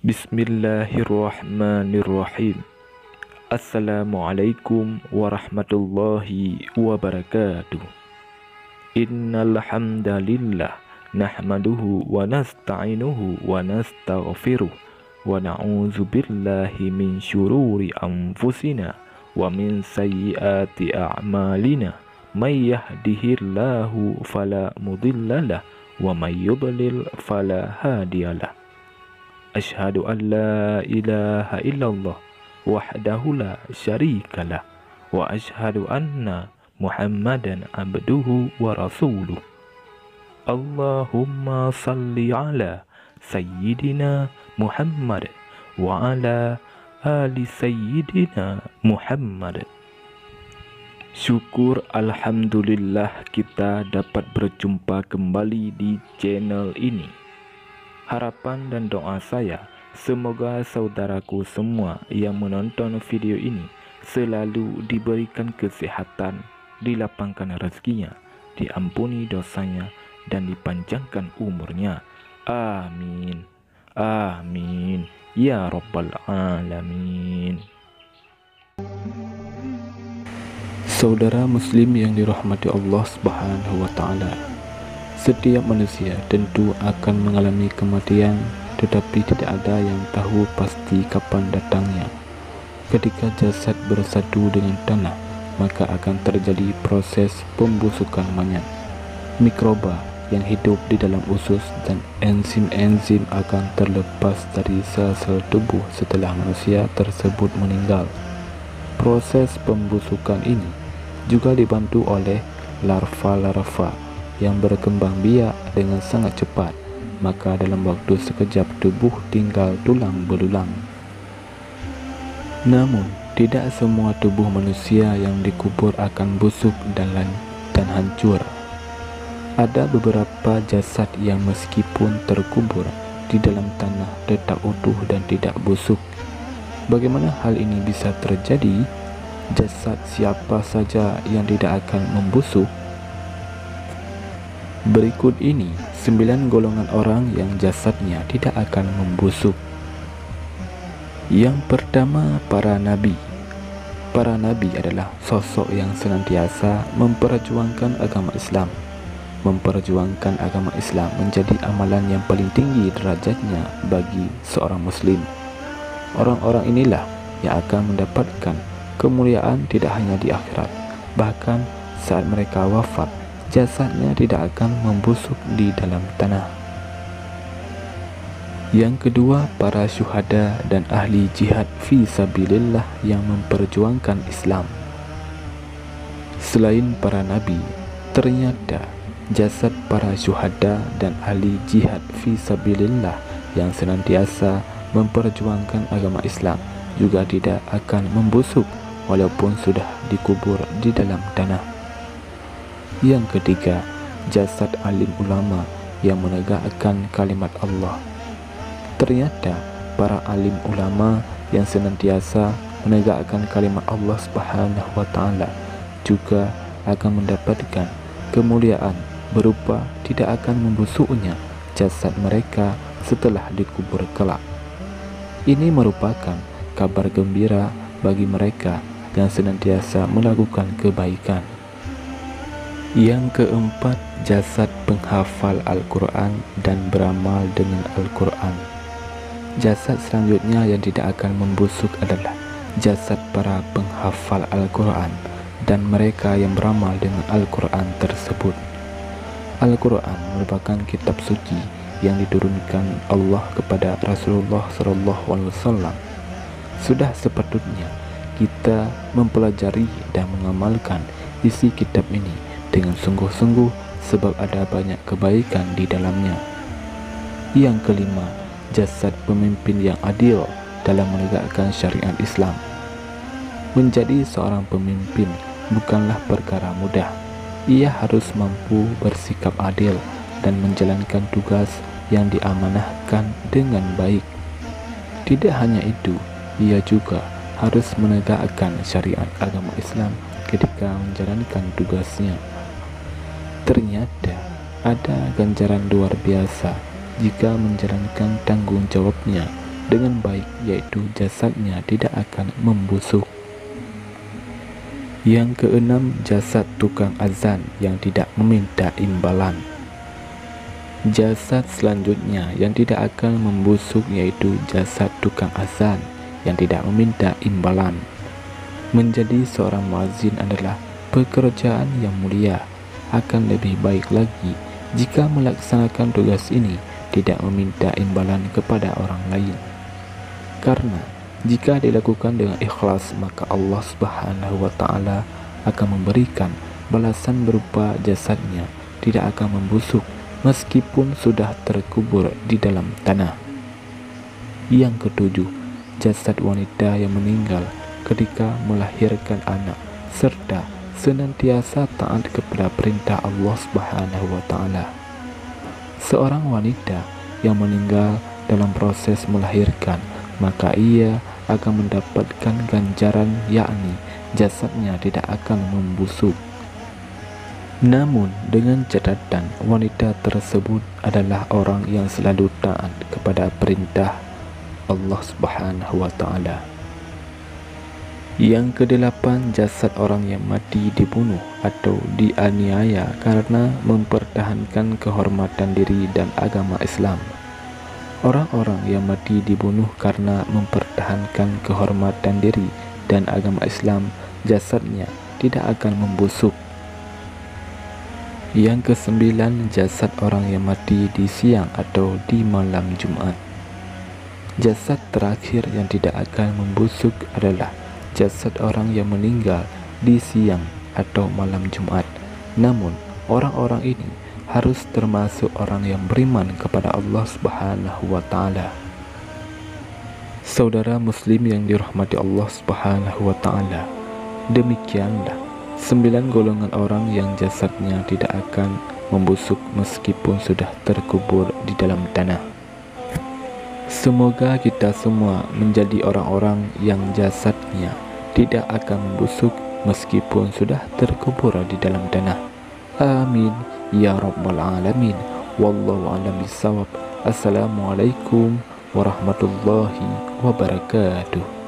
Bismillahirrahmanirrahim. Assalamualaikum warahmatullahi wabarakatuh. Innal hamdalillah nahmaduhu wa nasta'inuhu wa nastaghfiruh wa na'udzu billahi min syururi anfusina wa min sayyiati a'malina. May yahdihillahu fala mudhillalah wa may yudlil fala hadiyalah. Asyhadu an la ilaha illallah wahdahu la syarikalah wa asyhadu anna Muhammadan abduhu wa rasuluh. Allahumma salli ala sayyidina Muhammad wa ala ali sayyidina Muhammad. Syukur alhamdulillah kita dapat berjumpa kembali di channel ini. Harapan dan doa saya, semoga saudaraku semua yang menonton video ini selalu diberikan kesehatan, dilapangkan rezekinya, diampuni dosanya, dan dipanjangkan umurnya. Amin. Amin. Ya Rabbal Alamin. Saudara muslim yang dirahmati Allah Subhanahu wa Ta'ala, setiap manusia tentu akan mengalami kematian, tetapi tidak ada yang tahu pasti kapan datangnya. Ketika jasad bersatu dengan tanah, maka akan terjadi proses pembusukan mayat. Mikroba yang hidup di dalam usus dan enzim-enzim akan terlepas dari sel-sel tubuh setelah manusia tersebut meninggal. Proses pembusukan ini juga dibantu oleh larva-larva yang berkembang biak dengan sangat cepat, maka dalam waktu sekejap tubuh tinggal tulang belulang. Namun, tidak semua tubuh manusia yang dikubur akan busuk dan hancur. Ada beberapa jasad yang meskipun terkubur di dalam tanah tetap utuh dan tidak busuk. Bagaimana hal ini bisa terjadi? Jasad siapa saja yang tidak akan membusuk? Berikut ini 9 golongan orang yang jasadnya tidak akan membusuk. Yang pertama, para nabi. Para nabi adalah sosok yang senantiasa memperjuangkan agama Islam. Memperjuangkan agama Islam menjadi amalan yang paling tinggi derajatnya bagi seorang muslim. Orang-orang inilah yang akan mendapatkan kemuliaan tidak hanya di akhirat, bahkan saat mereka wafat, jasadnya tidak akan membusuk di dalam tanah. Yang kedua, para syuhada dan ahli jihad fi sabilillah yang memperjuangkan Islam. Selain para nabi, ternyata jasad para syuhada dan ahli jihad fi sabilillah yang senantiasa memperjuangkan agama Islam juga tidak akan membusuk walaupun sudah dikubur di dalam tanah. Yang ketiga, jasad alim ulama yang menegakkan kalimat Allah. Ternyata para alim ulama yang senantiasa menegakkan kalimat Allah Subhanahu wa Ta'ala juga akan mendapatkan kemuliaan berupa tidak akan membusuknya jasad mereka setelah dikubur kelak. Ini merupakan kabar gembira bagi mereka yang senantiasa melakukan kebaikan. Yang keempat, jasad penghafal Al-Quran dan beramal dengan Al-Quran. Jasad selanjutnya yang tidak akan membusuk adalah jasad para penghafal Al-Quran dan mereka yang beramal dengan Al-Quran tersebut. Al-Quran merupakan kitab suci yang diturunkan Allah kepada Rasulullah SAW. Sudah sepatutnya kita mempelajari dan mengamalkan isi kitab ini dengan sungguh-sungguh sebab ada banyak kebaikan di dalamnya. Yang kelima, jasad pemimpin yang adil dalam menegakkan syariat Islam. Menjadi seorang pemimpin bukanlah perkara mudah. Ia harus mampu bersikap adil dan menjalankan tugas yang diamanahkan dengan baik. Tidak hanya itu, ia juga harus menegakkan syariat agama Islam ketika menjalankan tugasnya. Ternyata ada ganjaran luar biasa jika menjalankan tanggung jawabnya dengan baik, yaitu jasadnya tidak akan membusuk. Yang keenam, jasad tukang azan yang tidak meminta imbalan. Jasad selanjutnya yang tidak akan membusuk yaitu jasad tukang azan yang tidak meminta imbalan. Menjadi seorang muazin adalah pekerjaan yang mulia. Akan lebih baik lagi jika melaksanakan tugas ini tidak meminta imbalan kepada orang lain. Karena jika dilakukan dengan ikhlas, maka Allah Subhanahu wa Ta'ala akan memberikan balasan berupa jasadnya tidak akan membusuk meskipun sudah terkubur di dalam tanah. Yang ketujuh, jasad wanita yang meninggal ketika melahirkan anak serta senantiasa taat kepada perintah Allah Subhanahu wa Ta'ala. Seorang wanita yang meninggal dalam proses melahirkan, maka ia akan mendapatkan ganjaran, yakni jasadnya tidak akan membusuk. Namun dengan catatan wanita tersebut adalah orang yang selalu taat kepada perintah Allah Subhanahu wa Ta'ala. Yang kedelapan, jasad orang yang mati dibunuh atau dianiaya karena mempertahankan kehormatan diri dan agama Islam. Orang-orang yang mati dibunuh karena mempertahankan kehormatan diri dan agama Islam, jasadnya tidak akan membusuk. Yang kesembilan, jasad orang yang mati di siang atau di malam Jumat. Jasad terakhir yang tidak akan membusuk adalah jasad orang yang meninggal di siang atau malam Jumat. Namun, orang-orang ini harus termasuk orang yang beriman kepada Allah Subhanahu wa Ta'ala. Saudara muslim yang dirahmati Allah Subhanahu wa Ta'ala, demikianlah 9 golongan orang yang jasadnya tidak akan membusuk meskipun sudah terkubur di dalam tanah. Semoga kita semua menjadi orang-orang yang jasadnya tidak akan membusuk meskipun sudah terkubur di dalam tanah. Amin ya rabbal alamin. Wallahu a'lam bishawab. Assalamualaikum warahmatullahi wabarakatuh.